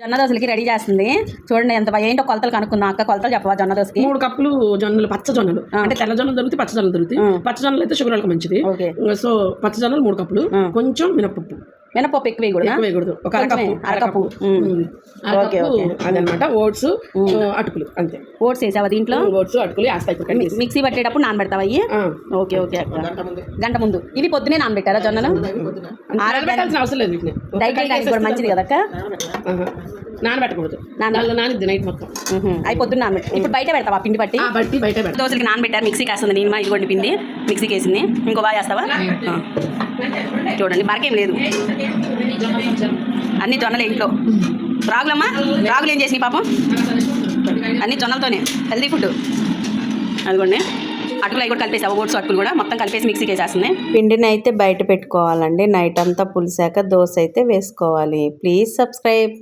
జొన్న దోశలకి రెడీ చేస్తుంది చూడండి. ఎంత ఏంటో కొలతలు కనుక్కుందాం. అక్క కొలతలు చెప్పవా జొన్న దోశకి? 3 కప్పులు జొన్నలు, పచ్చ జొన్నలు. అంటే తెల్ల జొన్నలు దొరుకుతాయి, పచ్చ జొన్నలు దొరుకుతాయి. పచ్చ జొన్నలు అయితే షుగర్ వాళ్ళకి మంచిది. సో పచ్చ జొన్నలు 3 కప్పులు. కొంచెం మినపప్పు ఎక్కువ వేయకూడదు. ఒక అరకప్పు అదనమాట. ఓట్స్, అటుకులు అంతే. ఓట్స్ వేసావా దీంట్లో? ఓట్స్, అటుకులు వేస్తాయి. మిక్సీ పట్టేటప్పుడు నానబెడతావా అయ్యి? Okay okay. గంట ముందు. ఇవి పొద్దునే నానబెట్టారా జొన్నలు? ఆరబెట్టాల్సిన అవసరం లేదు. వీటిని డైట్ కూడా మంచిది కదా అక్క. నానబెట్టకూడదు, నానిద్ది నైట్ మొత్తం. అవి పొద్దున్న నానబెట్టి ఇప్పుడు బయట పెడతావా పిండి పట్టి? బయట దోశలకి నానబెట్టారు. మిక్సీకి వేస్తుంది నేను ఇదిగోండి పిండి మిక్సీకి వేసింది. ఇంకో బాగా చేస్తావా? చూడండి బరకేం లేదు, అన్ని జొన్నలే ఇంట్లో. రాగులమ్మా, రాగులు ఏం చేసినాయి పాపం? అన్ని జొన్నలతోనే హెల్దీ ఫుడ్. అదిగోండి అటుకులు అవి కూడా కలిపేసావు. ఓట్స్ అటుకులు కూడా మొత్తం కలిపేసి మిక్సీకి వేసేస్తుంది. పిండిని అయితే బయట పెట్టుకోవాలండి. నైట్ అంతా పులిసాక దోశ అయితే వేసుకోవాలి. Please subscribe.